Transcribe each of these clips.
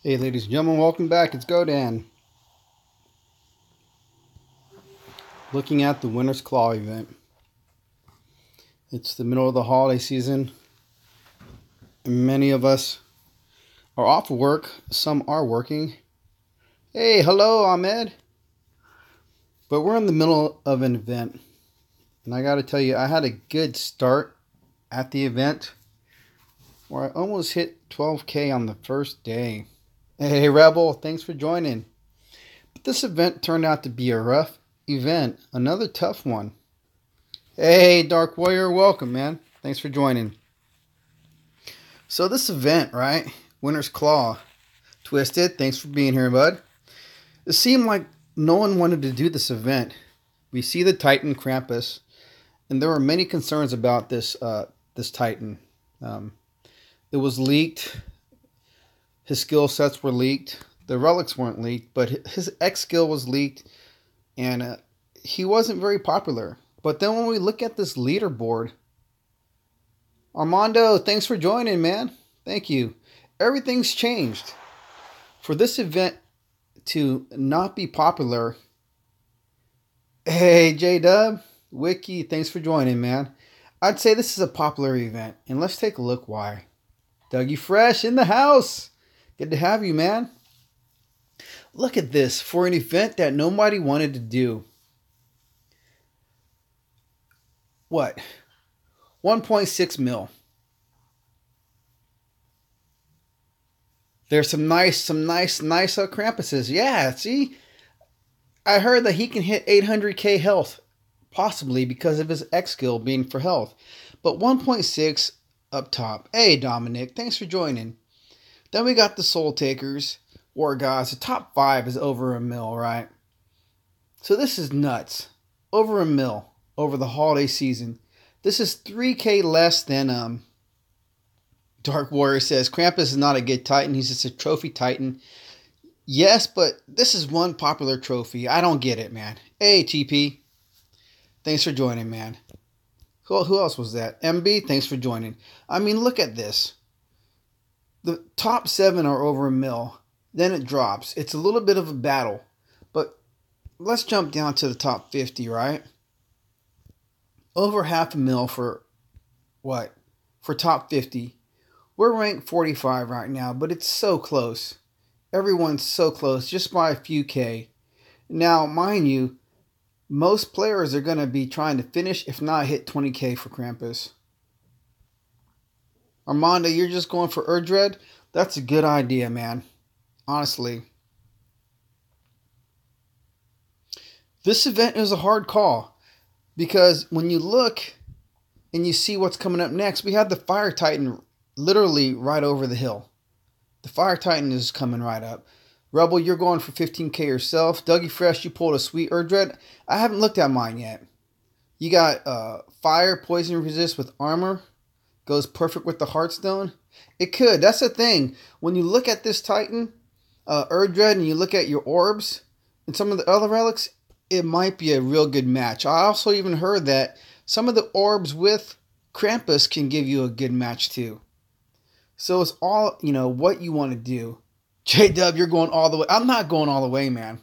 Hey ladies and gentlemen, welcome back. It's Godan. Looking at the Winter's Claw event. It's the middle of the holiday season. And many of us are off of work. Some are working. Hey, hello Ahmed. But we're in the middle of an event. And I gotta tell you, I had a good start at the event where I almost hit 12K on the first day. Hey Rebel, thanks for joining. But this event turned out to be a rough event, another tough one. Hey Dark Warrior, welcome man. Thanks for joining. So this event, right? Winter's Claw. Twisted, thanks for being here, bud. It seemed like no one wanted to do this event. We see the Titan Krampus, and there were many concerns about this Titan. It was leaked. His skill sets were leaked. The relics weren't leaked, but his X skill was leaked, and he wasn't very popular. But then when we look at this leaderboard, Armando, thanks for joining, man. Thank you. Everything's changed. For this event to not be popular, hey J-Dub, Wiki, thanks for joining, man. I'd say this is a popular event, and let's take a look why. Dougie Fresh in the house. Good to have you, man. Look at this. For an event that nobody wanted to do. What? 1.6 mil. There's some nice Krampuses. Yeah, see? I heard that he can hit 800k health. Possibly because of his X skill being for health. But 1.6 up top. Hey, Dominic. Thanks for joining. Then we got the Soul Takers, War Gods. The top 5 is over a mil, right? So this is nuts. Over a mil over the holiday season. This is 3k less than Dark Warrior says. Krampus is not a good Titan. He's just a trophy Titan. Yes, but this is one popular trophy. I don't get it, man. Hey, TP. Thanks for joining, man. Who else was that? MB, thanks for joining. I mean, look at this. The top 7 are over a mil. Then it drops. It's a little bit of a battle. But let's jump down to the top 50, right? Over half a mil for what? For top 50. We're ranked 45 right now, but it's so close. Everyone's so close, just by a few K. Now, mind you, most players are going to be trying to finish, if not hit 20k for Krampus. Armando, you're just going for Erdred? That's a good idea, man. Honestly. This event is a hard call. Because when you look and you see what's coming up next, we have the Fire Titan literally right over the hill. The Fire Titan is coming right up. Rebel, you're going for 15k yourself. Dougie Fresh, you pulled a sweet Erdred. I haven't looked at mine yet. You got fire, poison resist with armor. Goes perfect with the Heartstone. It could. That's the thing. When you look at this Titan, Erdred, and you look at your orbs and some of the other relics, it might be a real good match. I also even heard that some of the orbs with Krampus can give you a good match too. So it's all, what you want to do. J-Dub, you're going all the way. I'm not going all the way, man.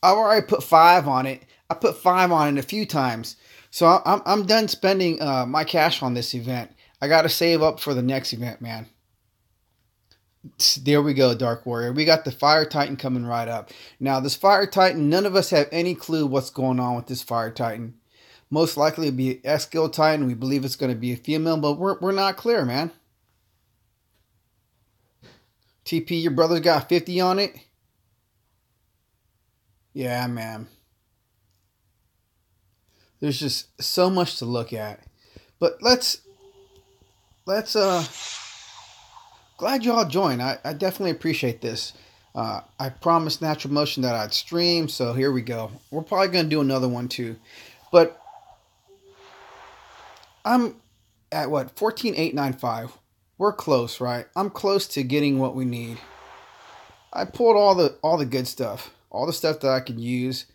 I've already put 5 on it. I put 5 on it a few times. So I'm done spending my cash on this event. I got to save up for the next event, man. There we go, Dark Warrior. We got the Fire Titan coming right up. Now, this Fire Titan, none of us have any clue what's going on with this Fire Titan. Most likely it'll be an X-Skill Titan. We believe it's going to be a female, but we're not clear, man. TP, your brother's got 50 on it? Yeah, man. There's just so much to look at. But let's glad y'all joined. I definitely appreciate this. I promised Natural Motion that I'd stream, so here we go. We're probably going to do another one too. But I'm at what? 14,895. We're close, right? I'm close to getting what we need. I pulled all the good stuff. All the stuff that I could use.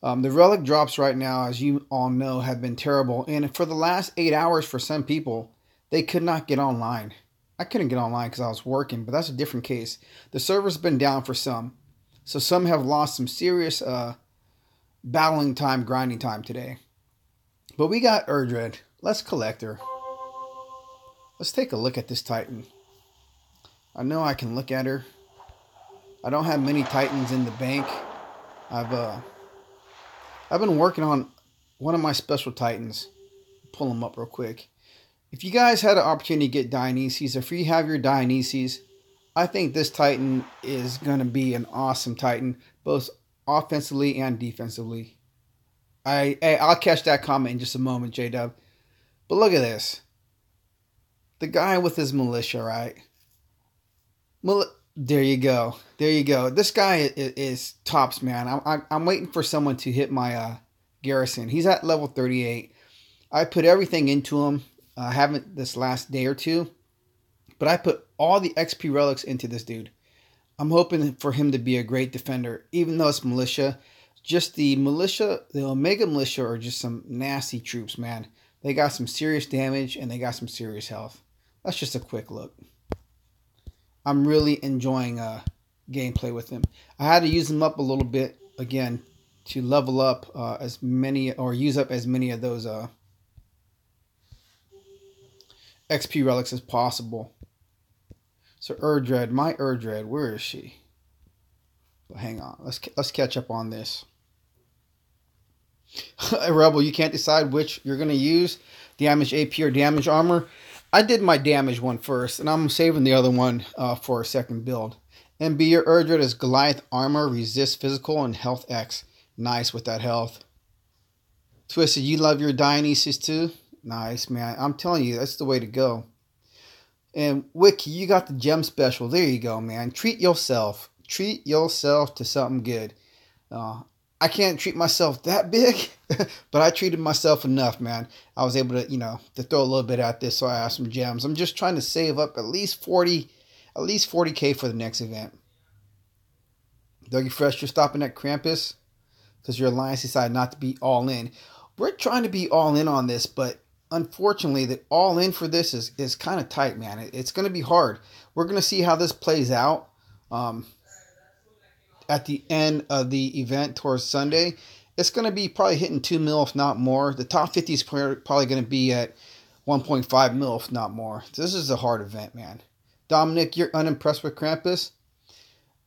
The relic drops right now, as you all know, have been terrible. And for the last 8 hours for some people, they could not get online. I couldn't get online because I was working, but that's a different case. The server's been down for some. So some have lost some serious battling time, grinding time today. But we got Erdred. Let's collect her. Let's take a look at this Titan. I know I can look at her. I don't have many Titans in the bank. I've been working on one of my special Titans. Pull them up real quick. If you guys had an opportunity to get Dionysus, if you have your Dionysus, I think this Titan is going to be an awesome Titan, both offensively and defensively. I'll catch that comment in just a moment, J-Dub. But look at this. The guy with his militia, right? There you go. There you go. This guy is tops, man. I'm waiting for someone to hit my garrison. He's at level 38. I put everything into him. I haven't this last day or two. But I put all the XP relics into this dude. I'm hoping for him to be a great defender, even though it's militia. Just the militia, the Omega militia are just some nasty troops, man. They got some serious damage and they got some serious health. That's just a quick look. I'm really enjoying gameplay with him. I had to use him up a little bit, again, to level up as many, or use up as many of those XP relics as possible. So Erdred, my Erdred, where is she? Well, hang on, let's catch up on this. Rebel, you can't decide which you're going to use, damage AP or damage armor. I did my damage one first, and I'm saving the other one for a second build. MB, your Erdred is Goliath armor, resist physical, and health X. Nice with that health. Twisted, you love your Dionysus too? Nice, man. I'm telling you, that's the way to go. And Wiki, you got the gem special. There you go, man. Treat yourself. Treat yourself to something good. I can't treat myself that big, but I treated myself enough, man. I was able to, to throw a little bit at this, so I have some gems. I'm just trying to save up at least 40K for the next event. Dougie Fresh, you're stopping at Krampus because your alliance decided not to be all in. We're trying to be all in on this, but unfortunately, the all in for this is kind of tight, man. It's going to be hard. We're going to see how this plays out at the end of the event towards Sunday. It's going to be probably hitting 2 mil, if not more. The top 50 is probably going to be at 1.5 mil, if not more. This is a hard event, man. Dominic, you're unimpressed with Krampus?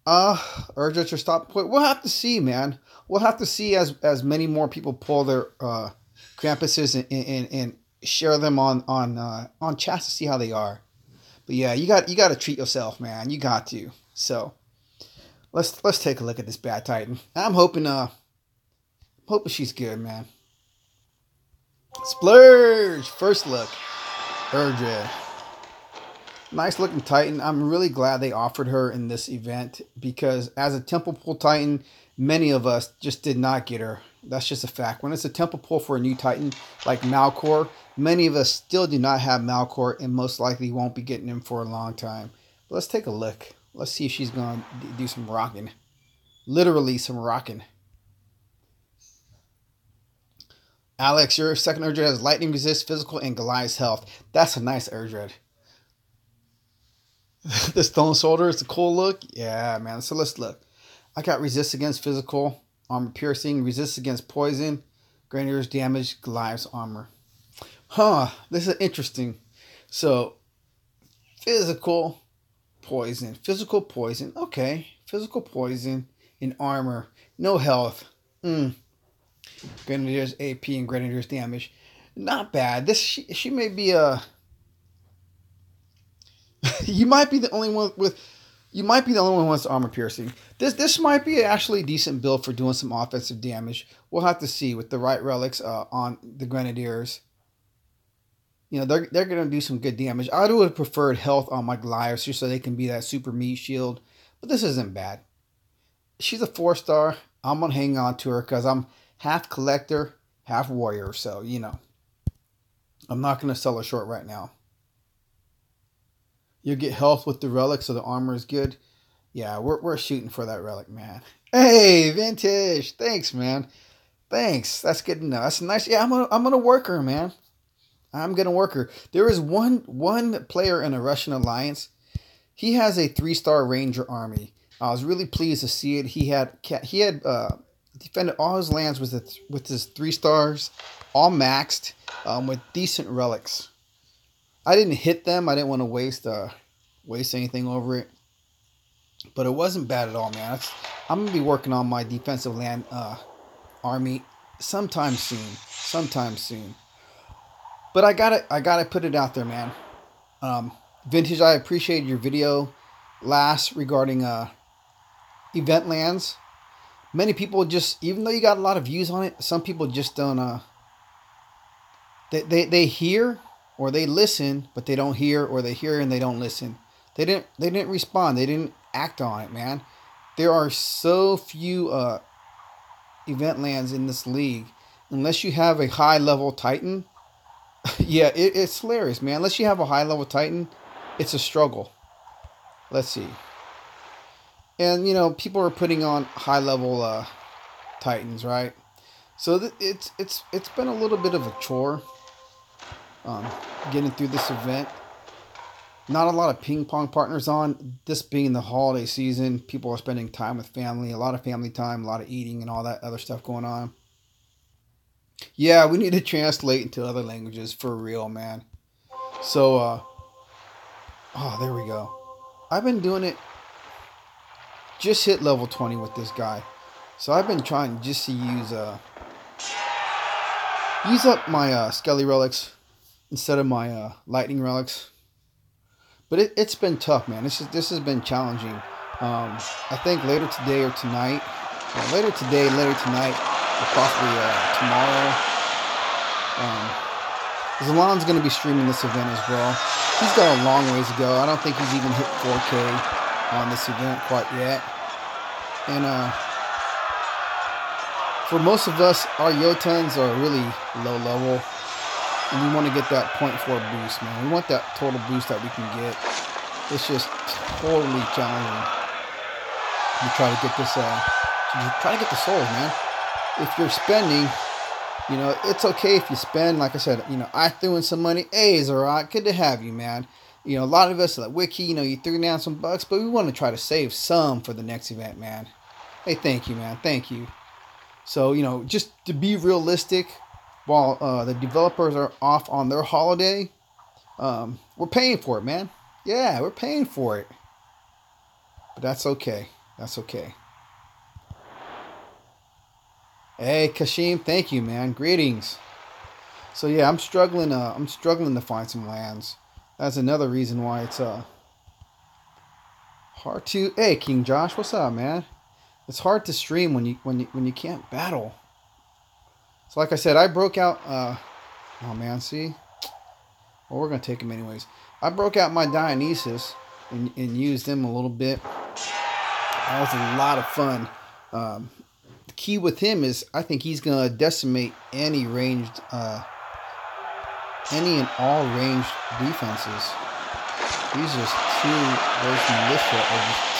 Urge at your stop point. We'll have to see, man. We'll have to see as many more people pull their Krampuses and share them on chats to see how they are. But yeah, you got to treat yourself, man. You got to. So let's take a look at this Bad Titan. I'm hoping she's good, man. Splurge! First look. Erdred. Nice looking Titan. I'm really glad they offered her in this event because as a Temple Pull Titan, many of us just did not get her. That's just a fact. When it's a Temple Pull for a new Titan like Malcor, many of us still do not have Malcor and most likely won't be getting him for a long time. But let's take a look. Let's see if she's going to do some rocking. Literally some rocking. Alex, your second Erdred has lightning resist, physical, and Goliath's health. That's a nice Erdred. The Stone Soldier is a cool look. Yeah, man. So let's look. I got resist against physical, armor piercing, resist against poison, Grenadier's damage, Goliath's armor. This is interesting. So, physical poison. Okay. Physical poison in armor. No health. Grenadier's AP and Grenadier's damage. Not bad. She may be a... You might be the only one with armor piercing. This might be actually a decent build for doing some offensive damage. We'll have to see with the right relics on the Grenadiers. They're going to do some good damage. I would have preferred health on my Goliaths just so they can be that super meat shield. But this isn't bad. She's a 4-star. I'm going to hang on to her because I'm half collector, half warrior. So, I'm not going to sell her short right now. You get health with the relic, so the armor is good. Yeah, we're shooting for that relic, man. Hey, Vintage. Thanks, man. Thanks. That's good to know. That's nice. Yeah, I'm gonna work her, man. I'm gonna work her. There is one player in a Russian alliance. He has a 3-star Ranger army. I was really pleased to see it. He had defended all his lands with his 3 stars, all maxed, with decent relics. I didn't hit them. I didn't want to waste anything over it. But it wasn't bad at all, man. I'm gonna be working on my defensive land army sometime soon. Sometime soon. But I gotta put it out there, man. Vintage, I appreciate your video last regarding event lands. Many people just, even though you got a lot of views on it, some people just don't. They hear or they listen, but they don't hear, or they hear and they don't listen. They didn't respond. They didn't act on it, man. There are so few event lands in this league. Unless you have a high level Titan, yeah, it's hilarious, man. Unless you have a high level Titan, it's a struggle. Let's see. And people are putting on high level Titans, right? So it's been a little bit of a chore getting through this event. Not a lot of ping pong partners on. This being the holiday season, people are spending time with family, a lot of family time, a lot of eating, and all that other stuff going on. Yeah, we need to translate into other languages for real, man. So, oh, there we go. I've been doing it. Just hit level 20 with this guy. So I've been trying just to use up my Skelly relics instead of my lightning relics. But it's been tough, man. This has been challenging. I think later today or tonight, later tonight, or possibly tomorrow. Zalan's going to be streaming this event as well. He's got a long ways to go. I don't think he's even hit 4K on this event quite yet. And for most of us, our Jotuns are really low level. And we want to get that 0.4 boost, man. We want that total boost that we can get. It's just totally challenging. You try to get this, try to get the souls, man. If you're spending, it's okay if you spend. Like I said, I threw in some money. Hey, it's alright. Good to have you, man. A lot of us like Wiki, you threw down some bucks, but we want to try to save some for the next event, man. Hey, thank you, man. Thank you. So, just to be realistic, while the developers are off on their holiday, we're paying for it, man. Yeah, we're paying for it. But that's okay. That's okay. Hey, Kashim, thank you, man. Greetings. So yeah, I'm struggling to find some lands. That's another reason why it's hard to. Hey, King Josh, what's up, man? It's hard to stream when you can't battle. So like I said, I broke out. Oh man, see. Well, we're gonna take him anyways. I broke out my Dionysus and used him a little bit. That was a lot of fun. The key with him is I think he's gonna decimate any and all ranged defenses. These those militia are just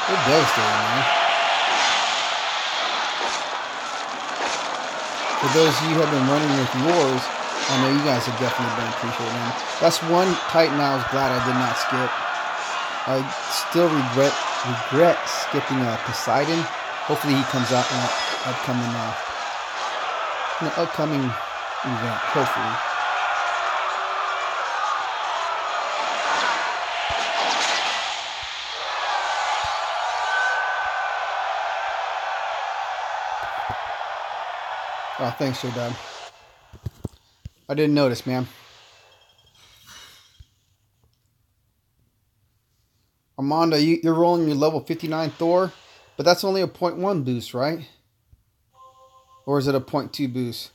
they're devastating, man. For those of you who have been running with yours, I know you guys have definitely been appreciating them. That's one Titan I was glad I did not skip. I still regret skipping Poseidon. Hopefully he comes out in an upcoming event. Hopefully. Oh, thanks, Godan. I didn't notice, man. Armando, you're rolling your level 59 Thor, but that's only a 0.1 boost, right? Or is it a 0.2 boost?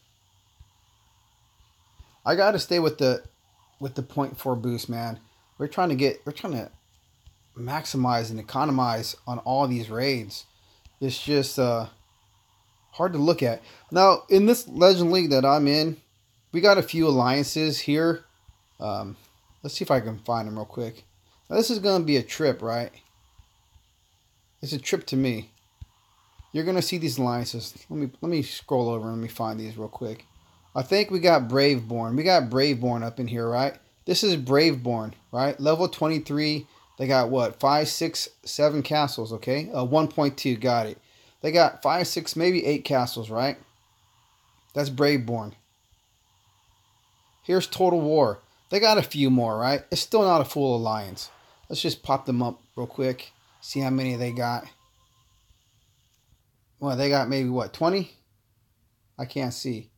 I gotta stay with the 0.4 boost, man. We're trying to maximize and economize on all these raids. It's just hard to look at. Now, in this Legend League that I'm in, we got a few alliances here. Let's see if I can find them real quick. Now, this is going to be a trip, right? It's a trip to me. You're going to see these alliances. Let me scroll over and let me find these real quick. I think we got Braveborn. We got Braveborn up in here, right? This is Braveborn, right? Level 23. They got what? 5, 6, 7 castles, okay? 1.2, got it. They got 5, 6, maybe 8 castles, right? That's Braveborn. Here's Total War. They got a few more, right? It's still not a full alliance. Let's just pop them up real quick. See how many they got. Well, they got maybe what, 20? I can't see.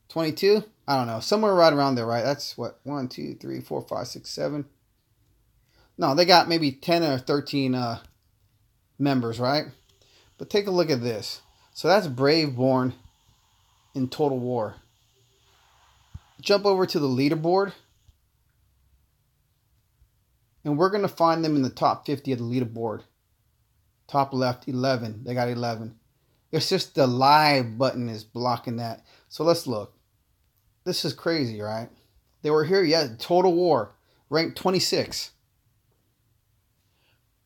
22? I don't know. Somewhere right around there, right? That's what? 1, 2, 3, 4, 5, 6, 7. No, they got maybe 10 or 13 members, right? But take a look at this. So that's Braveborn in Total War. Jump over to the leaderboard. And we're going to find them in the top 50 of the leaderboard. Top left, 11. They got 11. It's just the live button is blocking that. So let's look. This is crazy, right? They were here, yeah, Total War, ranked 26.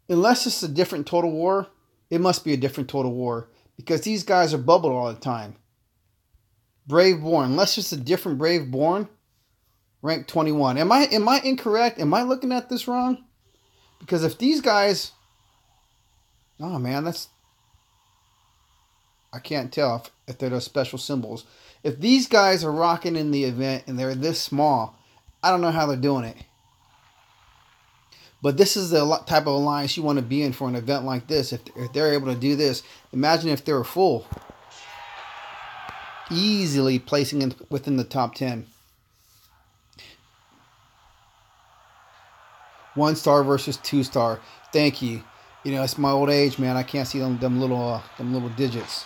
Unless it's a different Total War, it must be a different Total War because these guys are bubbled all the time. Braveborn, unless it's a different Braveborn, ranked 21. Am I incorrect? Am I looking at this wrong? Because if these guys, oh man, I can't tell if they're those special symbols. If these guys are rocking in the event and they're this small, I don't know how they're doing it. But this is the type of alliance you want to be in for an event like this. If they're able to do this, imagine if they were full. Easily placing within the top 10. 1 star versus 2 star. Thank you. You know, it's my old age, man. I can't see them little digits.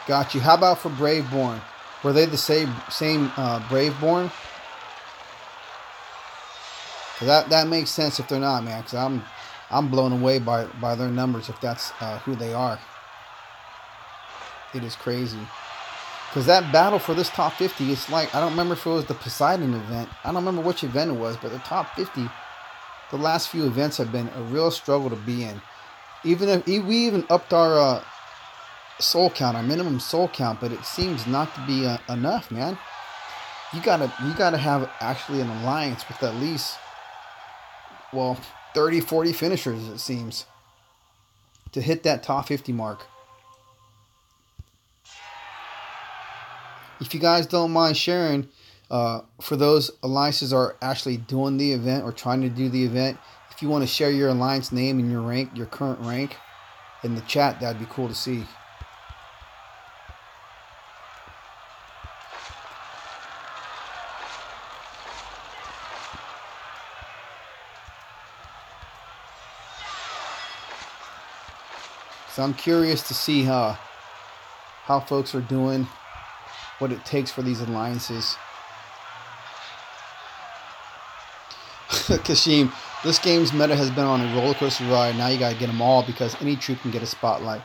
Got you. How about for Braveborn? Were they the same Braveborn? So that makes sense if they're not, man. Because I'm blown away by their numbers if that's who they are. It is crazy. Because that battle for this top 50, it's like, I don't remember if it was the Poseidon event. I don't remember which event it was, but the top 50, the last few events have been a real struggle to be in. Even if we even upped our soul count, our minimum soul count, but it seems not to be enough, man. You gotta have actually an alliance with at least, well, 30, 40 finishers, it seems, to hit that top 50 mark. If you guys don't mind sharing, for those alliances are actually doing the event or trying to do the event, if you want to share your alliance name and your rank, your current rank, in the chat, that'd be cool to see. So I'm curious to see how folks are doing, what it takes for these alliances. Kashim, this game's meta has been on a roller coaster ride. Now you gotta get them all because any troop can get a spotlight.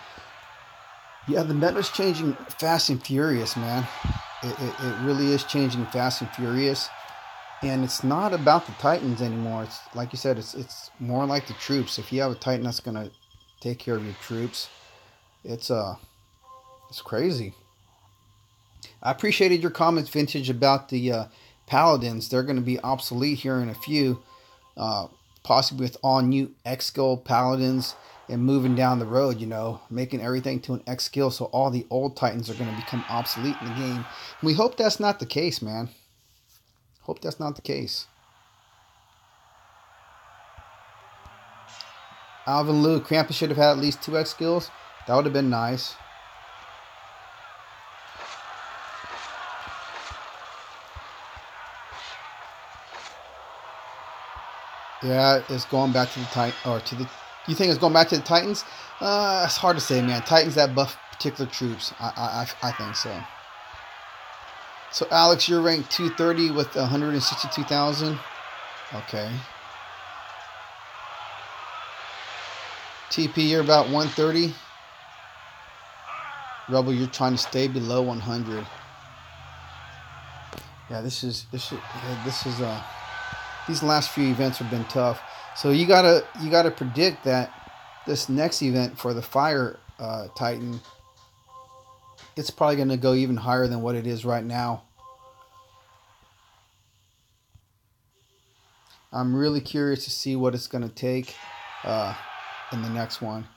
Yeah, the meta's changing fast and furious, man. It really is changing fast and furious. And it's not about the Titans anymore. It's like you said, it's more like the troops. If you have a Titan that's gonna take care of your troops, it's crazy. I appreciated your comments, Vintage, about the Paladins. They're going to be obsolete here in a few, possibly with all new X skill Paladins and moving down the road, you know, making everything to an X skill, so all the old Titans are going to become obsolete in the game. And we hope that's not the case, man. Hope that's not the case. Alvin Liu, Krampus should have had at least 2 X skills. That would have been nice. Yeah, it's going back to the Titan, or to the. You think it's going back to the Titans? It's hard to say, man. Titans that buff particular troops. I think so. So Alex, you're ranked 230 with 162,000. Okay. TP, you're about 130. Rebel, you're trying to stay below 100. Yeah, this is these last few events have been tough. So you gotta predict that this next event for the Fire Titan it's probably going to go even higher than what it is right now. I'm really curious to see what it's going to take in the next one.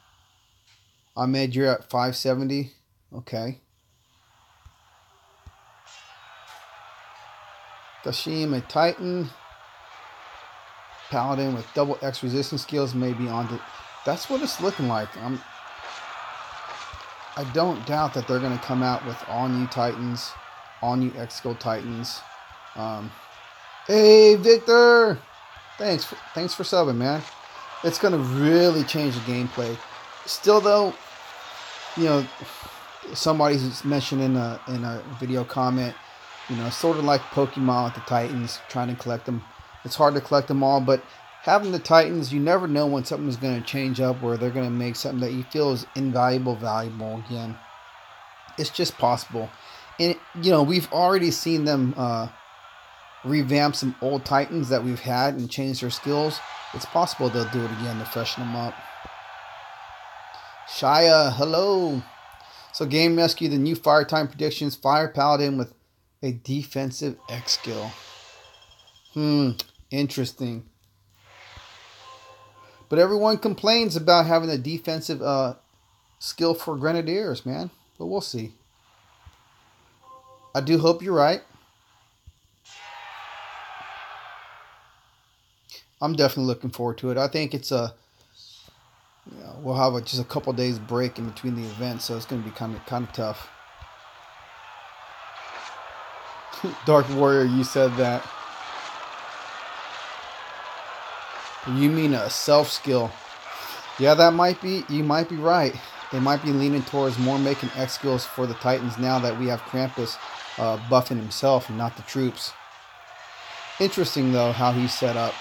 Ahmed, you're at 570. Okay. Dashim, a Titan. Paladin with double X resistance skills, maybe on the... That's what it's looking like. I don't doubt that they're going to come out with all new Titans, all new X skill Titans. Hey, Victor! Thanks for subbing, man. It's going to really change the gameplay. Still, though, you know, somebody's mentioned in a video comment, you know, sort of like Pokemon with the Titans, trying to collect them. It's hard to collect them all, but having the Titans, you never know when something's going to change up, where they're going to make something that you feel is invaluable, valuable again. It's just possible. And, you know, we've already seen them revamp some old Titans that we've had and change their skills. It's possible they'll do it again to freshen them up. Shia, hello. So Game Rescue, the new fire time predictions. Fire Paladin with a defensive X skill. Interesting. But everyone complains about having a defensive skill for Grenadiers, man. But we'll see. I do hope you're right. I'm definitely looking forward to it. I think it's we'll have just a couple days break in between the events, so it's going to be kind of tough. Dark Warrior, you said that. You mean a self skill? Yeah, that might be. You might be right. They might be leaning towards more making X skills for the Titans now that we have Krampus buffing himself and not the troops. Interesting though how he's set up.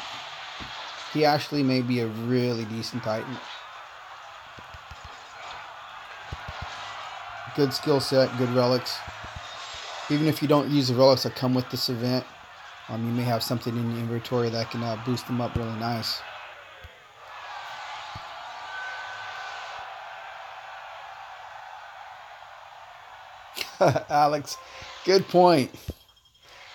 He actually may be a really decent Titan. Good skill set, good relics. Even if you don't use the relics that come with this event, you may have something in your inventory that can boost them up really nice. Alex, good point.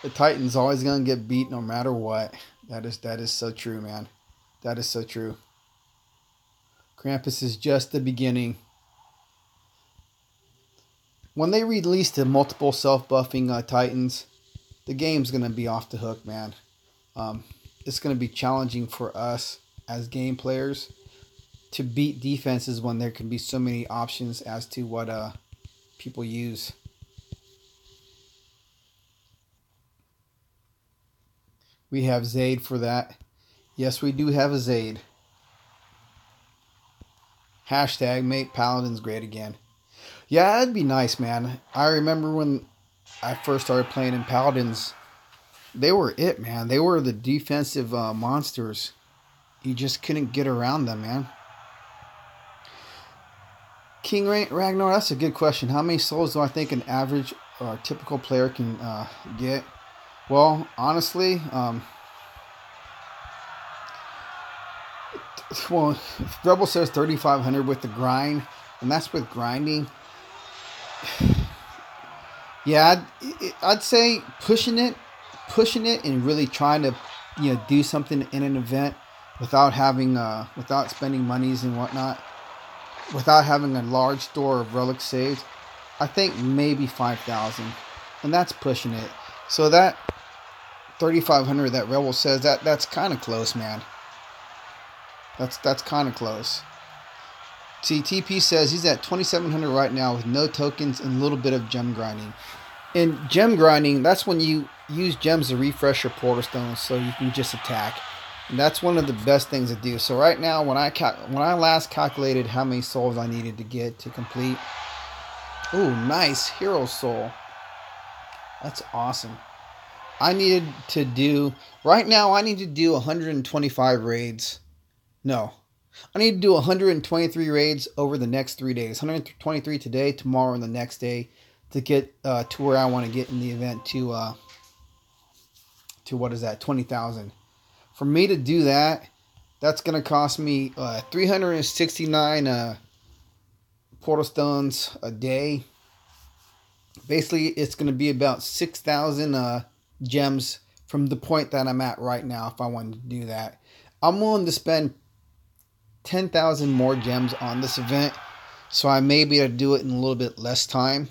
The Titan's always going to get beat no matter what. That is so true, man. That is so true. Krampus is just the beginning. When they release the multiple self-buffing Titans, the game's going to be off the hook, man. It's going to be challenging for us as game players to beat defenses when there can be so many options as to what people use. We have Zaid for that. Yes, we do have a Zaid. Hashtag make Paladins great again. Yeah, that'd be nice, man. I remember when I first started playing in Paladins, they were it, man. They were the defensive monsters. You just couldn't get around them, man. King Ragnar, that's a good question. How many souls do I think an average or typical player can get? Well, honestly, Rebel says 3,500 with the grind, and that's with grinding. Yeah, I'd say pushing it, and really trying to, do something in an event without having, without spending monies and whatnot, without having a large store of relics saved. I think maybe 5,000, and that's pushing it. So that 3,500 that Rebel says, that's kind of close, man. That's kind of close. See, TP says he's at 2,700 right now with no tokens and a little bit of gem grinding. And gem grinding, that's when you use gems to refresh your portal stones so you can just attack. And that's one of the best things to do. So right now, when I last calculated how many souls I needed to get to complete. Ooh, nice. Hero soul. That's awesome. Right now I need to do 125 raids. No. I need to do 123 raids over the next 3 days. 123 today, tomorrow, and the next day to get to where I want to get in the event to what is that, 20,000. For me to do that, that's going to cost me 369 portal stones a day. Basically, it's going to be about 6,000 gems from the point that I'm at right now if I wanted to do that. I'm willing to spend 10,000 more gems on this event, so I may be able to do it in a little bit less time,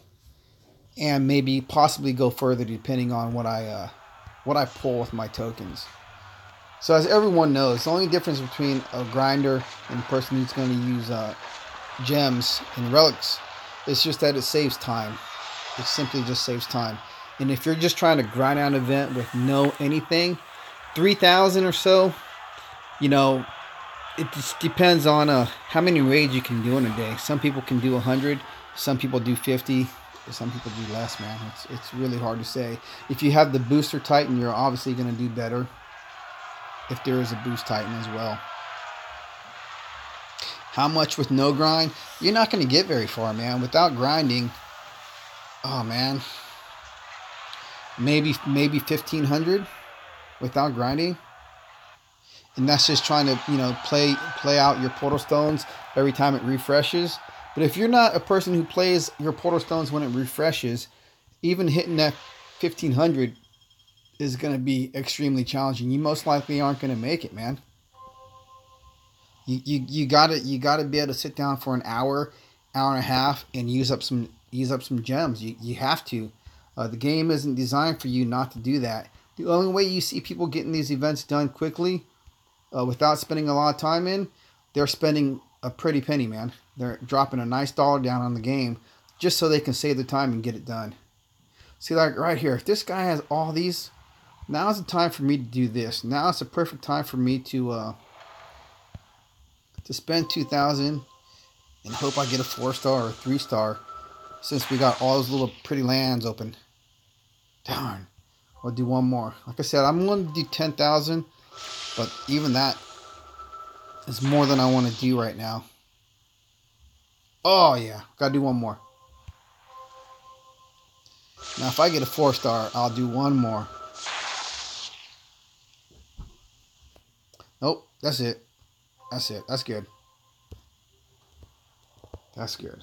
and maybe possibly go further depending on what I pull with my tokens. So as everyone knows, the only difference between a grinder and a person who's going to use gems and relics is just that it saves time. It simply just saves time. And if you're just trying to grind out an event with no anything, 3,000 or so, you know, it just depends on how many raids you can do in a day. Some people can do 100, some people do 50, some people do less, man. It's really hard to say. If you have the booster Titan, you're obviously going to do better. If there is a boost Titan as well. How much with no grind? You're not going to get very far, man. Without grinding, oh man, maybe 1,500 without grinding. And that's just trying to, play out your portal stones every time it refreshes. But if you're not a person who plays your portal stones when it refreshes, even hitting that 1,500 is going to be extremely challenging. You most likely aren't going to make it, man. You gotta be able to sit down for an hour and a half and use up some gems. You have to. The game isn't designed for you not to do that. The only way you see people getting these events done quickly, without spending a lot of time in, they're spending a pretty penny, man. They're dropping a nice dollar down on the game just so they can save the time and get it done. See, like right here, if this guy has all these, now's the time for me to do this. Now it's a perfect time for me to spend 2,000 and hope I get a 4-star or 3-star, since we got all those little pretty lands open. Darn. I'll do one more. Like I said, I'm going to do 10,000, but even that is more than I want to do right now. Oh yeah, gotta do one more. Now if I get a 4-star, I'll do one more. Nope, that's it. That's it. That's good. That's good.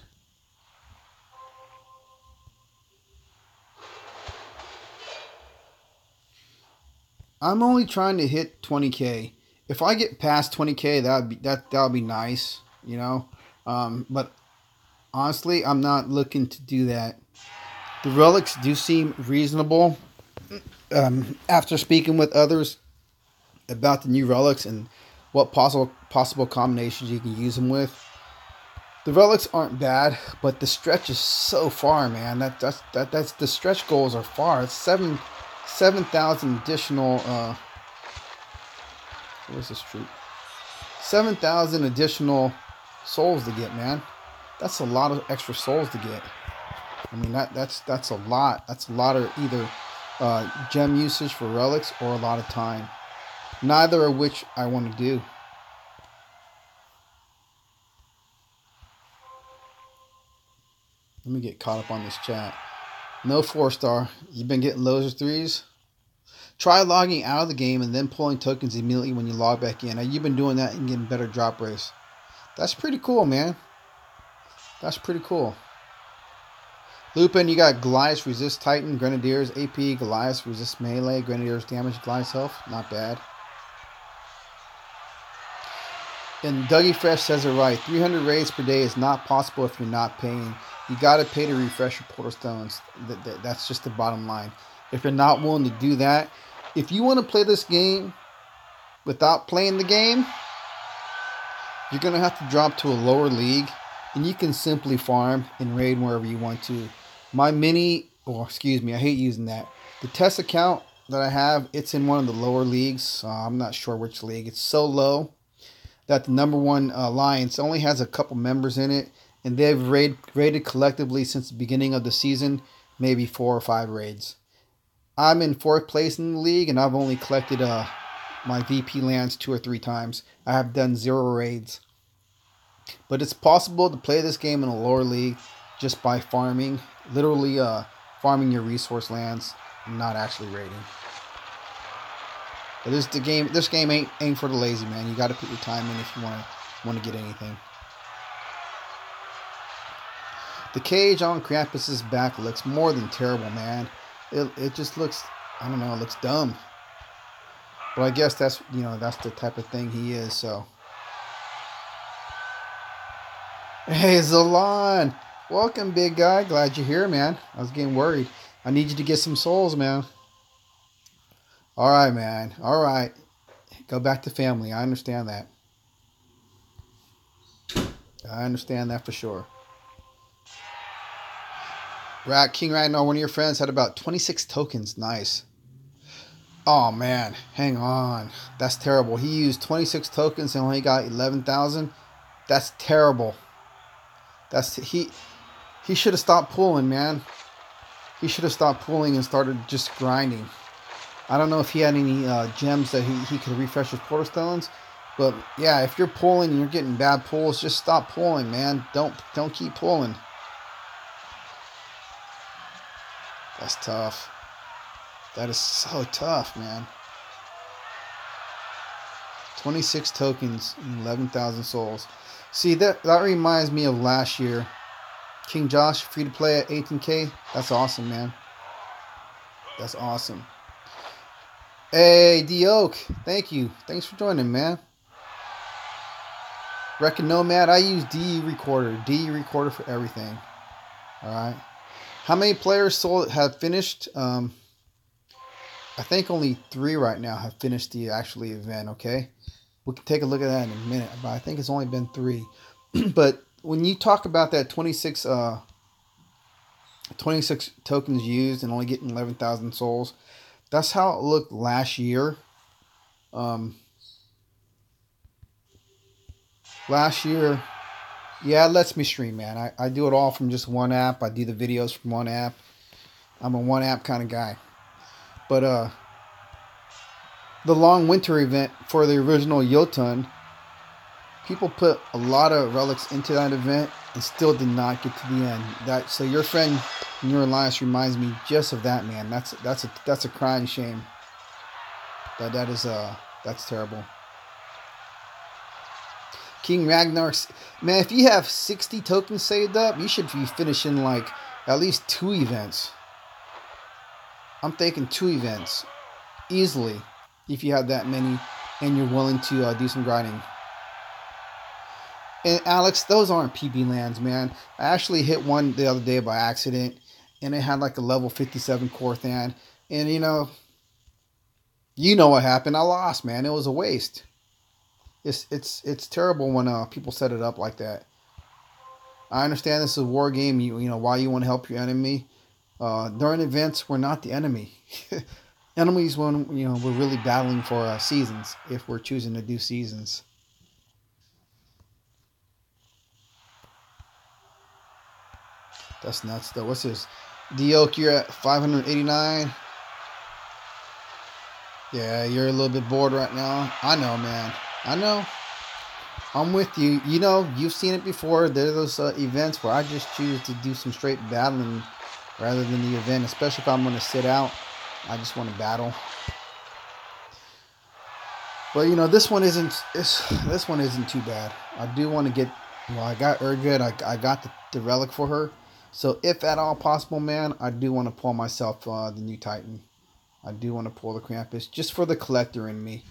I'm only trying to hit 20K. If I get past 20K, that'll be nice, But honestly, I'm not looking to do that. The relics do seem reasonable. After speaking with others about the new relics and what possible combinations you can use them with, the relics aren't bad, but the stretch is so far, man. That's the stretch goals are far. It's 7,000 additional. Where's this troop? 7,000 additional souls to get, man. That's a lot of extra souls to get. I mean, that's a lot. That's a lot of either gem usage for relics or a lot of time. Neither of which I want to do. Let me get caught up on this chat. No 4-star. You've been getting lows or 3s? Try logging out of the game and then pulling tokens immediately when you log back in. Now, you've been doing that and getting better drop rates. That's pretty cool, man. That's pretty cool. Lupin, you got Goliath resist Titan, Grenadiers AP, Goliath resist melee, Grenadiers damage, Goliath health. Not bad. And Dougie Fresh says it right. 300 raids per day is not possible if you're not paying. You got to pay to refresh your portal stones. That's just the bottom line. If you're not willing to do that, if you want to play this game without playing the game, you're going to have to drop to a lower league, and you can simply farm and raid wherever you want to. My I hate using that. The test account that I have, it's in one of the lower leagues. I'm not sure which league. It's so low that the number one alliance only has a couple members in it, and they've raided collectively since the beginning of the season, maybe 4 or 5 raids. I'm in 4th place in the league, and I've only collected my VP lands 2 or 3 times. I have done 0 raids. But it's possible to play this game in a lower league just by farming, literally farming your resource lands, and not actually raiding. But this game ain't for the lazy, man. You got to put your time in if you want to get anything. The cage on Krampus's back looks more than terrible, man. It just looks, I don't know, it looks dumb. But I guess that's, you know, that's the type of thing he is, so. Hey, Zalon. Welcome, big guy. Glad you're here, man. I was getting worried. I need you to get some souls, man. All right, man. All right. Go back to family. I understand that. I understand that for sure. King Ragnar, one of your friends, had about 26 tokens. Nice. Oh, man. Hang on. That's terrible. He used 26 tokens and only got 11,000. That's terrible. He should have stopped pulling, man. He should have stopped pulling and started just grinding. I don't know if he had any gems that he could refresh his portal stones. But, yeah, if you're pulling and you're getting bad pulls, just stop pulling, man. Don't keep pulling. That's tough. That is so tough, man. 26 tokens and 11,000 souls. See, that reminds me of last year. King Josh, free to play at 18K. That's awesome, man. That's awesome. Hey, D-Oak. Thank you. Thanks for joining, man. Reckon Nomad, I use DE Recorder. DE Recorder for everything. Alright. How many players have finished? I think only 3 right now have finished the actually event, okay? We can take a look at that in a minute, but I think it's only been 3. But when you talk about that 26 tokens used and only getting 11,000 souls, that's how it looked last year. Last year, yeah, it lets me stream, man. I do it all from just one app. I do the videos from one app. I'm a one app kind of guy. But the long winter event for the original Jotun, people put a lot of relics into that event and still did not get to the end. So your friend in your alliance reminds me just of that, man. That's a crying shame. That's terrible. King Ragnar, man, if you have 60 tokens saved up, you should be finishing like at least 2 events. I'm thinking 2 events easily if you have that many and you're willing to do some grinding. And Alex, those aren't PB lands, man. I actually hit one the other day by accident, and it had like a level 57 Korthan, and you know what happened. I lost, man. It was a waste. It's terrible when people set it up like that. I understand this is a war game. You know why you want to help your enemy. During events, we're not the enemy. Enemies when we're really battling for seasons. If we're choosing to do seasons. That's nuts though. What's this? D-Oak, you're at 589. Yeah, you're a little bit bored right now. I know, man. I know. I'm with you. You know, you've seen it before. There are those events where I just choose to do some straight battling rather than the event, especially if I'm going to sit out. I just want to battle. But you know, this one isn't too bad. I do want to get. Well, I got Urged. I got the relic for her. So if at all possible, man, I do want to pull myself the new Titan. I do want to pull the Krampus just for the collector in me.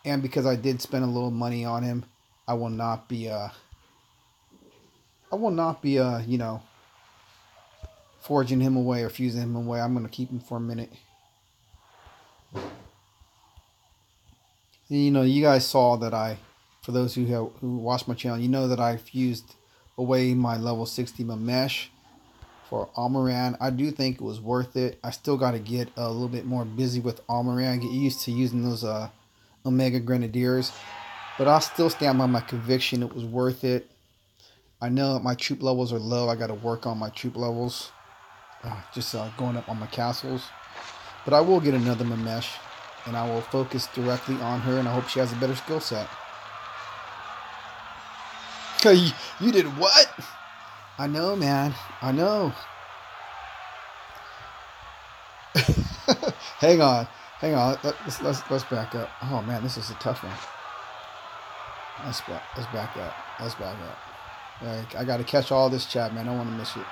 And because I did spend a little money on him, I will not be forging him away or fusing him away. I'm going to keep him for a minute. And, you know, you guys saw that for those who watched my channel, you know that I fused away my level 60 Mamesh for Almoran. I do think it was worth it. I still got to get a little bit more busy with Almoran, get used to using those Omega Grenadiers, but I'll still stand by my conviction it was worth it. I know my troop levels are low. I got to work on my troop levels, just going up on my castles, but I will get another Mamesh, and I will focus directly on her, and I hope she has a better skill set. You did what? I know, man. I know. Hang on. Let's back up. Oh man, this is a tough one. Let's back up. Like, I got to catch all this chat, man. I don't want to miss it.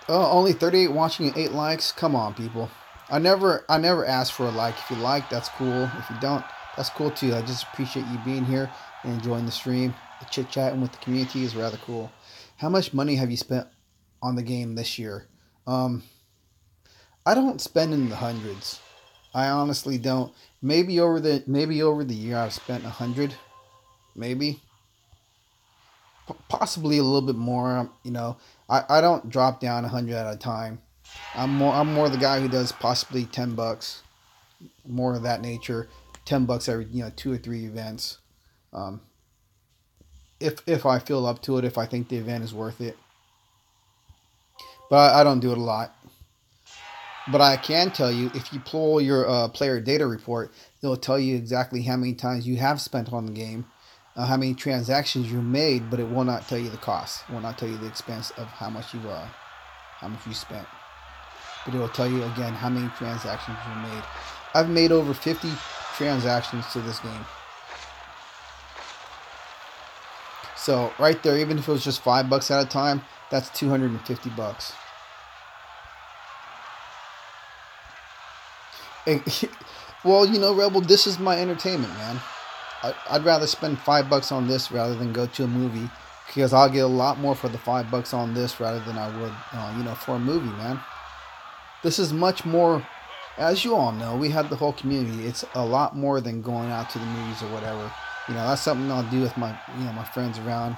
Oh, only 38 watching and 8 likes. Come on, people. I never ask for a like. If you like, that's cool. If you don't, that's cool too. I just appreciate you being here and enjoying the stream. The chit chatting with the community is rather cool. How much money have you spent on the game this year? Um, I don't spend in the hundreds. I honestly don't. Maybe over the year I've spent 100, maybe possibly a little bit more. I don't drop down 100 at a time. I'm more the guy who does possibly $10, more of that nature. $10 every 2 or 3 events. Um, if I feel up to it, if I think the event is worth it, but I don't do it a lot. But I can tell you, if you pull your player data report, it'll tell you exactly how many times you have spent on the game, how many transactions you made, but it will not tell you the cost. It will not tell you the expense of how much you spent. But it will tell you again how many transactions you made. I've made over 50 transactions to this game. So right there, even if it was just $5 at a time, that's $250. Well, Rebel, this is my entertainment, man. I'd rather spend $5 on this rather than go to a movie, because I'll get a lot more for the $5 on this rather than I would, for a movie, man. This is much more, as you all know, we have the whole community. It's a lot more than going out to the movies or whatever. That's something I'll do with my friends around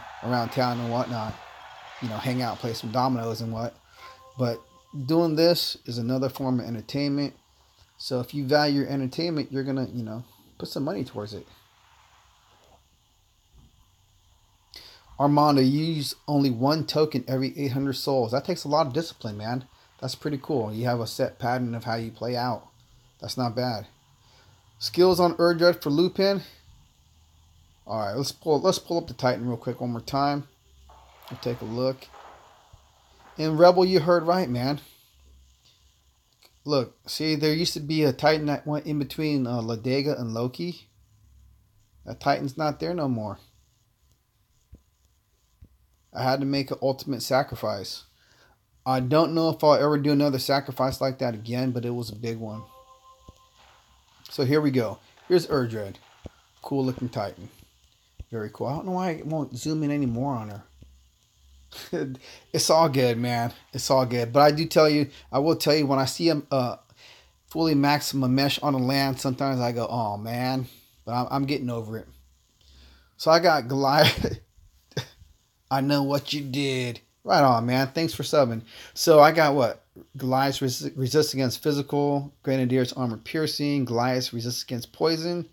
town and whatnot. Hang out, play some dominoes and what. But doing this is another form of entertainment. So if you value your entertainment, you're gonna, put some money towards it. Armando, you use only one token every 800 souls. That takes a lot of discipline, man. That's pretty cool. You have a set pattern of how you play out. That's not bad. Skills on Urdred for Lupin. All right, let's pull up the Titan real quick one more time. We'll take a look. And Rebel, you heard right, man. Look, see, there used to be a Titan that went in between Ladega and Loki. That Titan's not there no more. I had to make an ultimate sacrifice. I don't know if I'll ever do another sacrifice like that again, but it was a big one. So here we go. Here's Urdred. Cool looking Titan. Very cool. I don't know why I won't zoom in anymore on her. It's all good, man. It's all good. But I will tell you, when I see him fully max my mesh on a land, sometimes I go, oh man. But I'm getting over it. So I got Goliath. I know what you did. Right on, man. Thanks for subbing. So I got what? Goliath resists against physical. Grenadier's armor piercing. Goliath resists against poison.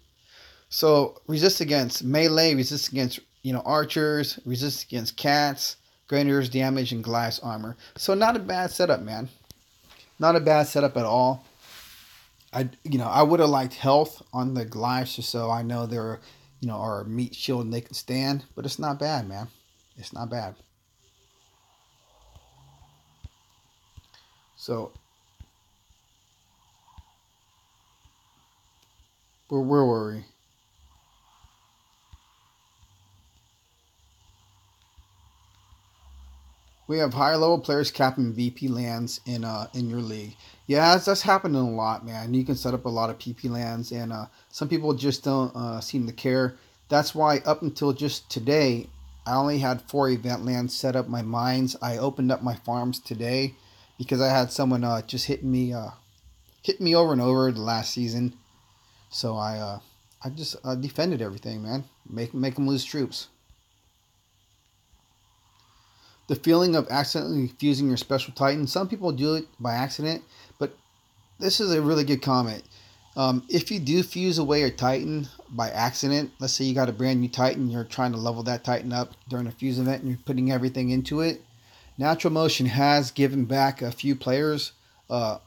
So resist against melee. Resist against archers. Resist against cats. Grenadier's damage and Goliath's armor. So not a bad setup, man. Not a bad setup at all. I would have liked health on the Goliaths, just so I know they're are meat shield and they can stand. But it's not bad, man. It's not bad. So, where were we? We have higher level players capping VP lands in your league. Yeah, that's happening a lot, man. You can set up a lot of PP lands, and some people just don't seem to care. That's why up until just today, I only had 4 event lands set up. My mines. I opened up my farms today because I had someone just hitting me over and over the last season. So I just defended everything, man. Make them lose troops. The feeling of accidentally fusing your special Titan. Some people do it by accident, but this is a really good comment. If you do fuse away your Titan by accident, let's say you got a brand new Titan, you're trying to level that Titan up during a fuse event and you're putting everything into it, Natural Motion has given back a few players a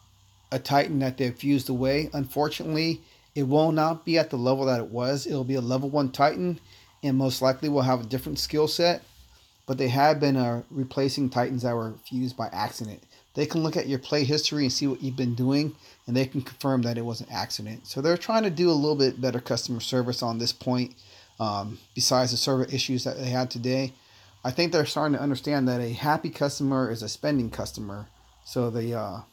Titan that they've fused away. Unfortunately, it will not be at the level that it was. It'll be a level 1 Titan and most likely will have a different skill set. But they have been replacing Titans that were fused by accident. They can look at your play history and see what you've been doing, and they can confirm that it was an accident. So they're trying to do a little bit better customer service on this point. Besides the server issues that they had today, I think they're starting to understand that a happy customer is a spending customer. So the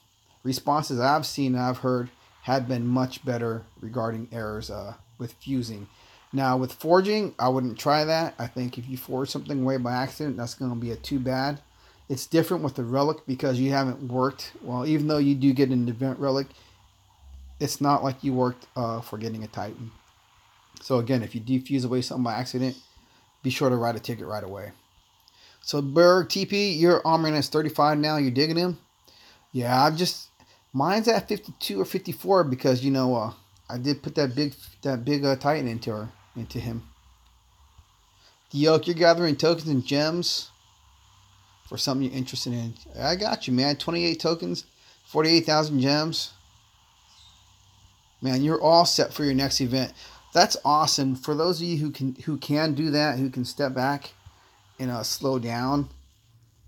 responses I've seen and I've heard have been much better regarding errors with fusing. Now with forging, I wouldn't try that. I think if you forge something away by accident, that's going to be a too bad. It's different with the relic because you haven't worked. Well, even though you do get an event relic, it's not like you worked for getting a Titan. So again, if you defuse away something by accident, be sure to write a ticket right away. So Berg TP, your armoring is 35 now. You're digging him? Yeah, mine's at 52 or 54 because I did put that big Titan into him. The Yoke, you're gathering tokens and gems for something you're interested in. I got you, man. 28 tokens, 48,000 gems. Man, you're all set for your next event. That's awesome. For those of you who can do that, who can step back and slow down,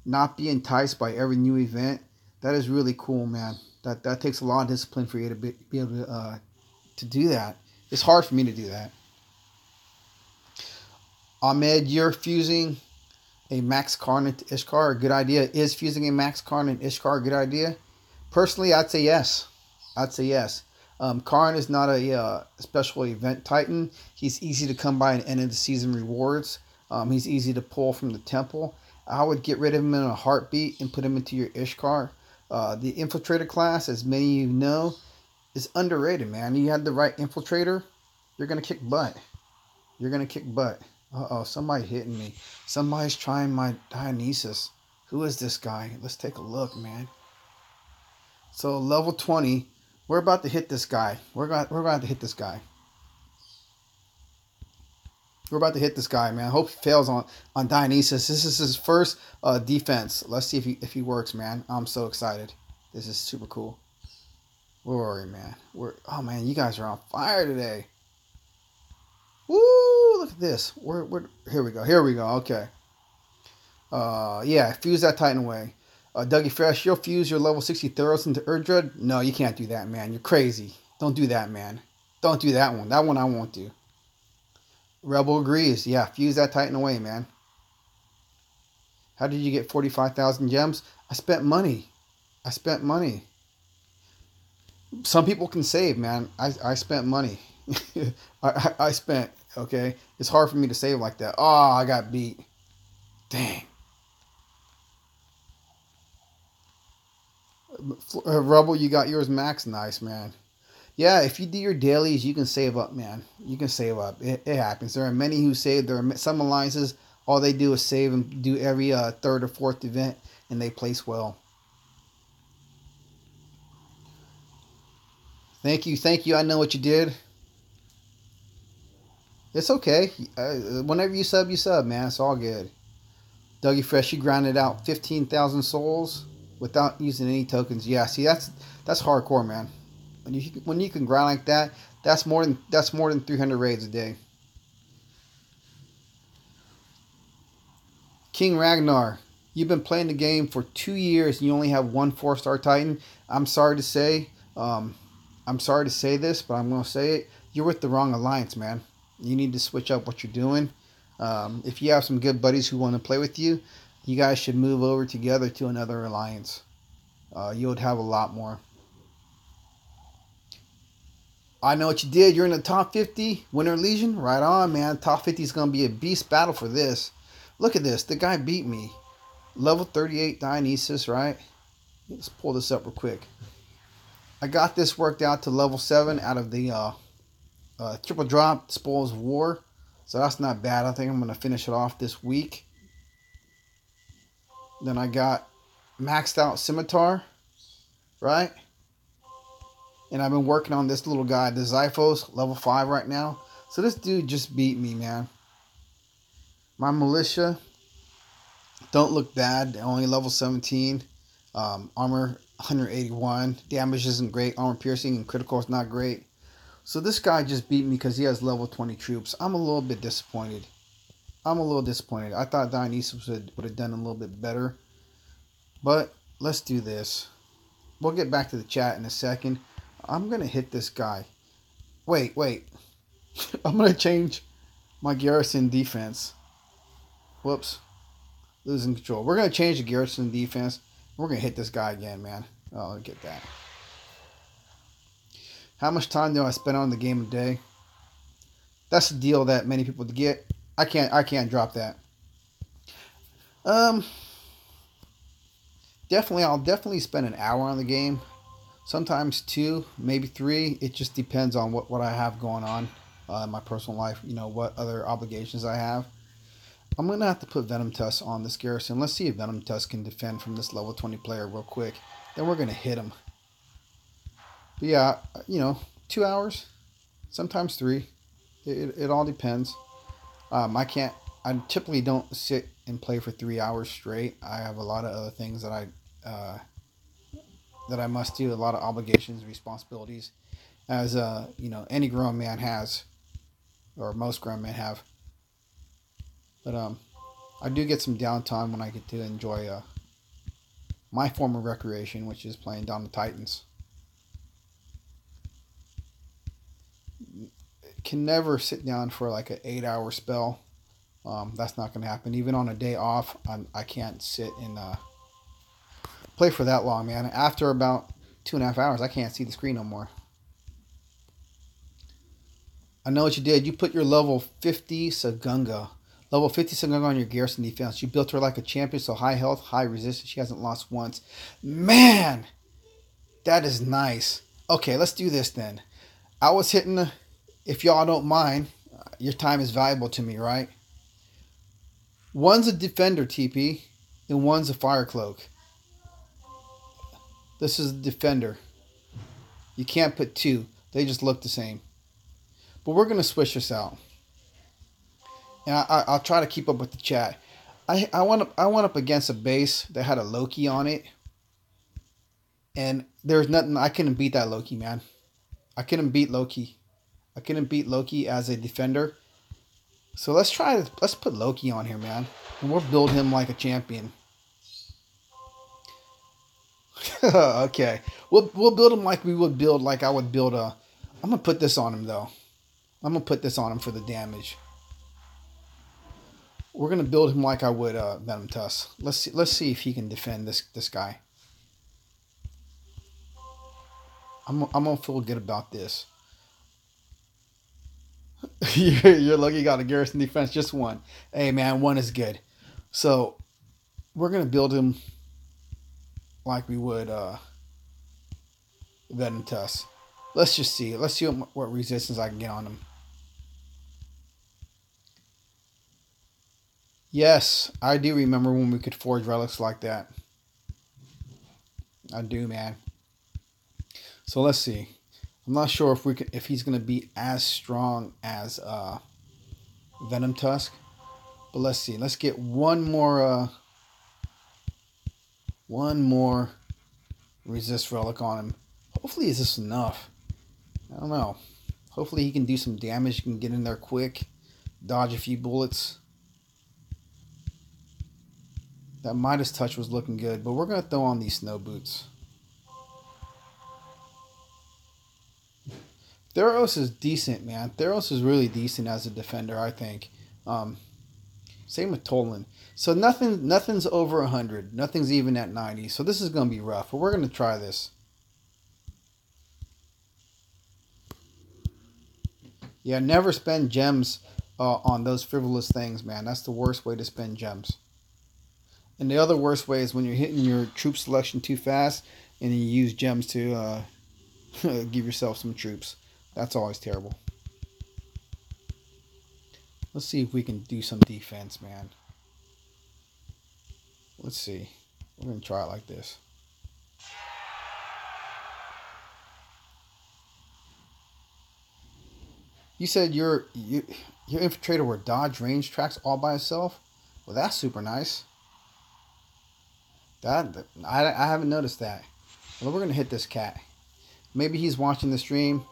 not be enticed by every new event, that is really cool, man. That takes a lot of discipline for you to be able to do that. It's hard for me to do that. Ahmed, you're fusing a Max Karn into Ishkar, a good idea. Is fusing a Max Karn into Ishkar a good idea? Personally, I'd say yes. Karn is not a special event Titan. He's easy to come by in end of the season rewards. He's easy to pull from the temple. I would get rid of him in a heartbeat and put him into your Ishkar. The Infiltrator class, as many of you know, is underrated, man. You had the right Infiltrator, you're going to kick butt. Uh-oh, somebody hitting me. Somebody's trying my Dionysus. Who is this guy? Let's take a look, man. So level 20, we're about to hit this guy. We're about to hit this guy. We're about to hit this guy, man. I hope he fails on Dionysus. This is his first defense. Let's see if he works, man. I'm so excited. This is super cool. Where are we, man? Oh, man, you guys are on fire today. Woo! Look at this. Here we go. Okay. Yeah, fuse that Titan away. Dougie Fresh, you'll fuse your level 60 Theros into Urdred? No, you can't do that, man. You're crazy. Don't do that, man. Don't do that one. That one I won't do. Rebel agrees. Yeah, fuse that Titan away, man. How did you get 45,000 gems? I spent money. Some people can save, man. I spent money. I spent, okay? It's hard for me to save like that. Oh, I got beat. Dang. Rebel, you got yours max. Nice, man. Yeah, if you do your dailies, you can save up, man. You can save up. It happens. There are many who save. There are some alliances, all they do is save and do every third or fourth event, and they place well. Thank you. I know what you did. It's okay. Whenever you sub, man. It's all good. Dougie Fresh, you grounded out 15,000 souls without using any tokens. Yeah, see, that's hardcore, man. When you can grind like that, that's more than 300 raids a day. King Ragnar, you've been playing the game for 2 years and you only have one 4-star Titan. I'm sorry to say this, but I'm going to say it. You're with the wrong alliance, man. You need to switch up what you're doing. If you have some good buddies who want to play with you, you guys should move over together to another alliance. You would have a lot more. I know what you did. You're in the top 50. Winter Legion? Right on, man. Top 50 is going to be a beast battle for this. Look at this. The guy beat me. Level 38 Dionysus, right? Let's pull this up real quick. I got this worked out to level 7 out of the triple drop Spoils of War. So that's not bad. I think I'm going to finish it off this week. Then I got maxed out Scimitar, right? And I've been working on this little guy, the Xiphos, level 5 right now. So this dude just beat me, man. My militia don't look bad. Only level 17. Armor 181. Damage isn't great. Armor piercing and critical is not great. So this guy just beat me because he has level 20 troops. I'm a little bit disappointed. I thought Dionysus would have done a little bit better. But let's do this. We'll get back to the chat in a second. I'm going to hit this guy. Wait. I'm going to change my Garrison defense. Whoops. Losing control. We're going to change the Garrison defense. We're going to hit this guy again, man. Oh, look at that. How much time do I spend on the game a day? That's the deal that many people get. I can't drop that. I'll definitely spend an hour on the game. Sometimes 2, maybe 3. It just depends on what I have going on in my personal life. You know, what other obligations I have. I'm going to have to put Venom Tusk on this Garrison. Let's see if Venom Tusk can defend from this level 20 player real quick. Then we're going to hit him. But yeah, you know, 2 hours, sometimes 3. It all depends. I typically don't sit and play for 3 hours straight. I have a lot of other things that I must do, a lot of obligations, responsibilities, as you know, any grown man has, or most grown men have. But I do get some downtime when I get to enjoy my form of recreation, which is playing Dawn of Titans. Can never sit down for like an 8-hour spell. That's not going to happen. Even on a day off, I can't sit and play for that long, man. After about 2.5 hours, I can't see the screen no more. I know what you did. You put your level 50 Sagunga. Level 50 Sagunga on your Garrison defense. You built her like a champion, so high health, high resistance. She hasn't lost once. Man, that is nice. Okay, let's do this then. I was hitting, if y'all don't mind, your time is valuable to me, right? One's a defender, TP, and one's a fire cloak. This is a defender. You can't put 2. They just look the same. But we're going to switch this out. And I'll try to keep up with the chat. I went up against a base that had a Loki on it. And there's nothing, I couldn't beat that Loki, man. I couldn't beat Loki. I couldn't beat Loki as a defender. So let's put Loki on here, man. And we'll build him like a champion. Okay. We'll build him like we would build, like I would build a... I'm going to put this on him, though. I'm going to put this on him for the damage. We're going to build him like I would Venom Tusk. Let's see if he can defend this guy. I'm going to feel good about this. You're lucky you got a Garrison defense, just 1. Hey, man, 1 is good. So, we're going to build him like we would Venom Tusk. Let's just see. Let's see what resistance I can get on him. Yes, I do remember when we could forge relics like that. I do, man. So let's see. I'm not sure if he's going to be as strong as Venom Tusk, but let's see. Let's get one more resist relic on him. Hopefully, is this enough? I don't know. Hopefully, he can do some damage. He can get in there quick, dodge a few bullets. That Midas touch was looking good, but we're going to throw on these snow boots. Theros is decent, man. Theros is really decent as a defender, I think. Same with Tolan. So nothing's over 100. Nothing's even at 90. So this is going to be rough, but we're going to try this. Yeah, never spend gems on those frivolous things, man. That's the worst way to spend gems. And the other worst way is when you're hitting your troop selection too fast and you use gems to give yourself some troops. That's always terrible. Let's see if we can do some defense, man. Let's see. We're going to try it like this. You said your infiltrator were dodge range tracks all by itself? Well, that's super nice. I haven't noticed that. Well, we're going to hit this cat. Maybe he's watching the stream.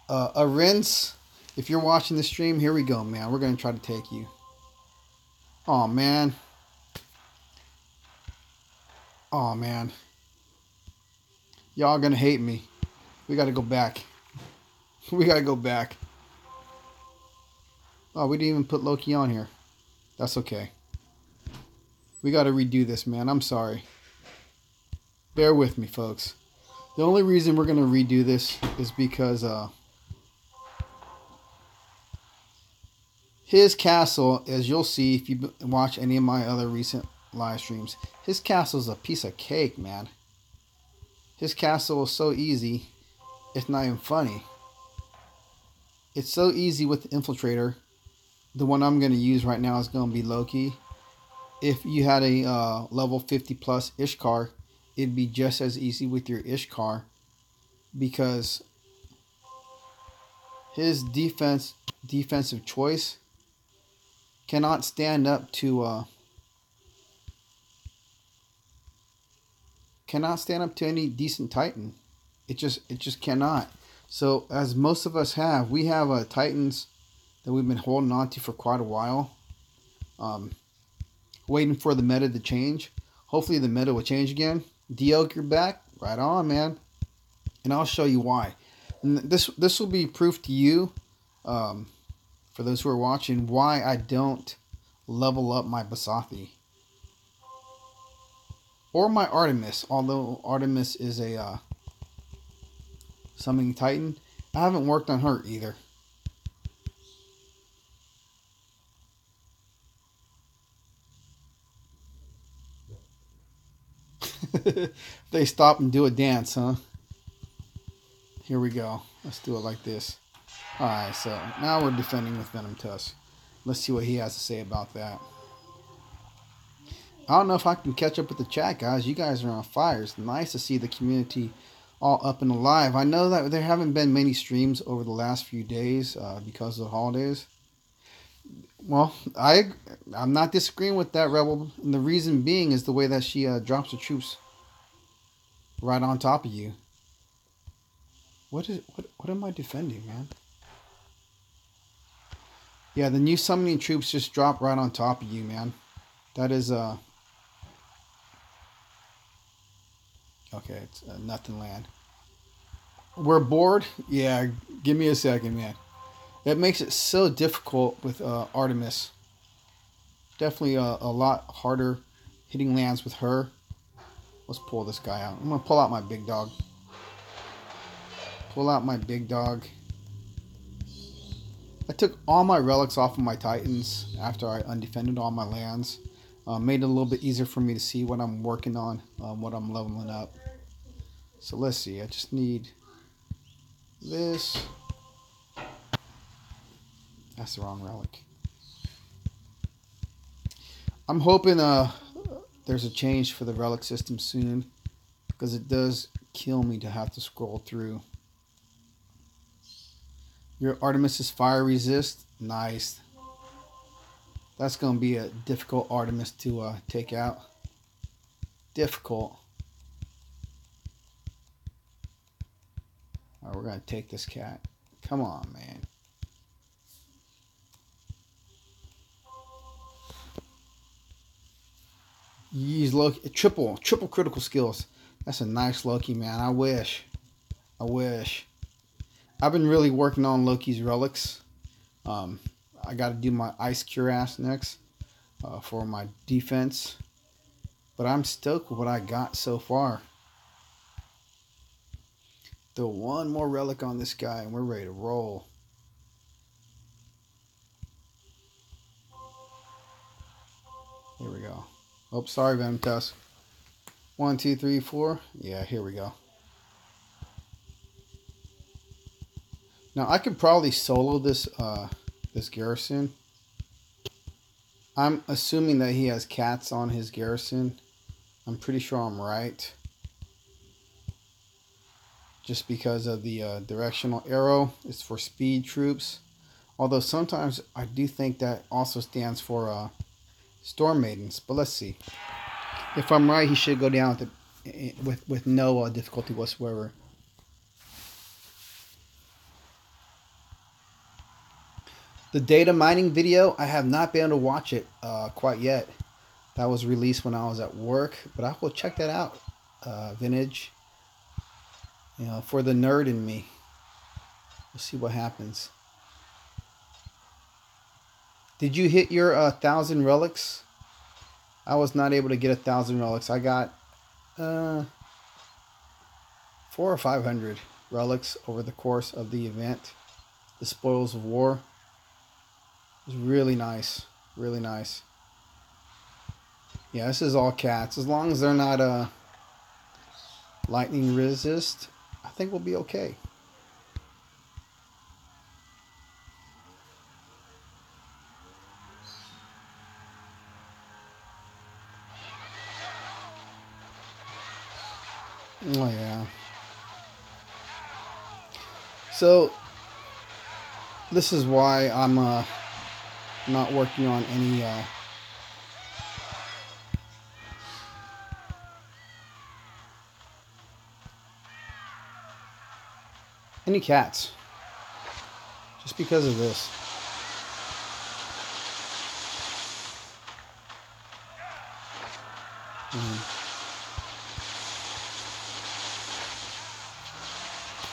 Rinse, if you're watching the stream, here we go, man. We're going to try to take you. Oh, man. Oh man, y'all gonna hate me. We gotta go back. We gotta go back. Oh, we didn't even put Loki on here. That's okay. We gotta redo this, man. I'm sorry. Bear with me, folks. The only reason we're gonna redo this is because his castle, as you'll see if you watch any of my other recent live streams, his castle is a piece of cake, man. His castle is so easy, it's not even funny. It's so easy with the Infiltrator. The one I'm going to use right now is going to be Loki. If you had a level 50 plus Ishkar, it'd be just as easy with your Ishkar because his defensive choice cannot stand up to any decent Titan. It just cannot. So as most of us have, we have Titans that we've been holding on to for quite a while, waiting for the meta to change. Hopefully the meta will change again. Dioke, you're back. Right on, man. And I'll show you why. And this will be proof to you, for those who are watching, why I don't level up my Basathi. Or my Artemis, although Artemis is a summoning Titan. I haven't worked on her either. They stop and do a dance, huh? Here we go. Let's do it like this. Alright, so now we're defending with Venom Tusk. Let's see what he has to say about that. I don't know if I can catch up with the chat, guys. You guys are on fire. It's nice to see the community all up and alive. I know that there haven't been many streams over the last few days because of the holidays. Well, I'm not disagreeing with that, Rebel. And the reason being is the way that she drops the troops right on top of you. What am I defending, man? Yeah, the new summoning troops just drop right on top of you, man. That is okay, it's nothing land. We're bored? Yeah, give me a second, man. That makes it so difficult with Artemis. Definitely a lot harder hitting lands with her. Let's pull this guy out. I'm going to pull out my big dog. Pull out my big dog. I took all my relics off of my Titans after I undefended all my lands. Made it a little bit easier for me to see what I'm working on, what I'm leveling up. So let's see. I just need this. That's the wrong relic. I'm hoping there's a change for the relic system soon, because it does kill me to have to scroll through. Your Artemis is fire resist. Nice. That's going to be a difficult Artemis to take out. Difficult. Alright, we're going to take this cat. Come on, man. Use Loki. Triple critical skills. That's a nice Loki, man. I wish. I've been really working on Loki's relics. I got to do my Ice Cuirass next for my defense. But I'm stoked with what I got so far. Throw one more relic on this guy and we're ready to roll. Here we go. Oh, sorry, Venom Tusk. 1, 2, 3, 4. Yeah, here we go. Now I could probably solo this this garrison. I'm assuming that he has cats on his garrison. I'm pretty sure I'm right. Just because of the directional arrow. It's for speed troops. Although sometimes I do think that also stands for Storm Maidens. But let's see. If I'm right, he should go down with no difficulty whatsoever. The data mining video, I have not been able to watch it quite yet. That was released when I was at work, but I will check that out. Vintage, for the nerd in me. We'll see what happens. Did you hit your 1,000 relics? I was not able to get 1,000 relics. I got 400 or 500 relics over the course of the event. The Spoils of War. It was really nice. Really nice. Yeah, this is all cats. As long as they're not lightning resist, I think we'll be okay. Oh yeah. So this is why I'm not working on any cats. Just because of this.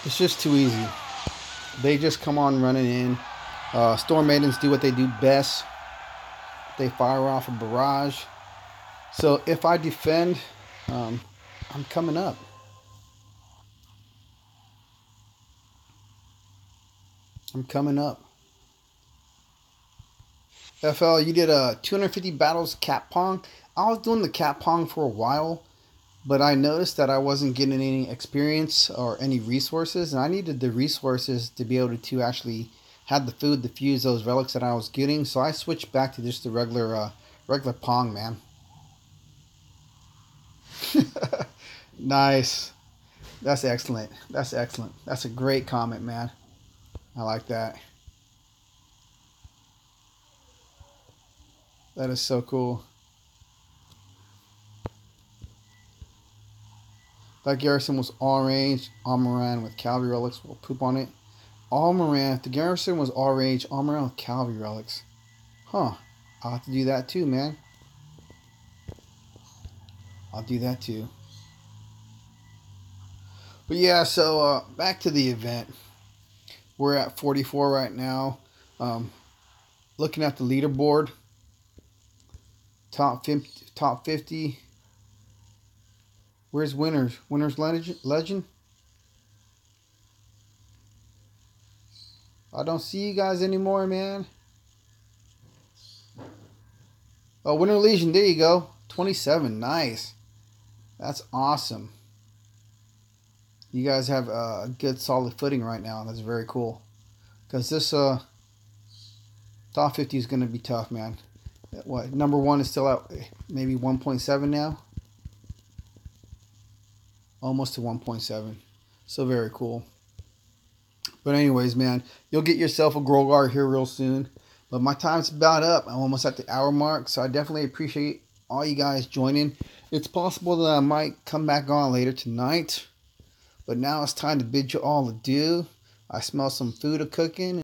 It's just too easy. They just come on running in. Storm Maidens do what they do best. They fire off a barrage. So if I defend, I'm coming up. I'm coming up. FL, you did 250 battles cat pong. I was doing the cat pong for a while, but I noticed that I wasn't getting any experience or any resources, and I needed the resources to be able to actually have the food to fuse those relics that I was getting. So I switched back to just the regular pong, man. Nice. That's excellent. That's excellent. That's a great comment, man. I like that. That is so cool. That garrison was all range. Almoran with cavalry relics will poop on it. Almoran. If the garrison was all range, Almoran with cavalry relics. Huh. I'll have to do that too, man. I'll do that too. But yeah, so back to the event. We're at 44 right now. Looking at the leaderboard. Top 50. Where's winners? Winners legend? I don't see you guys anymore, man. Oh, Winter Legion. There you go. 27. Nice. That's awesome. You guys have a good solid footing right now. That's very cool. Because this top 50 is going to be tough, man. What? Number 1 is still at maybe 1.7 now. Almost to 1.7. So very cool. But anyways, man, you'll get yourself a Grogar here real soon. But my time's about up. I'm almost at the hour mark. So I definitely appreciate all you guys joining. It's possible that I might come back on later tonight. But now it's time to bid you all adieu. I smell some food a cooking.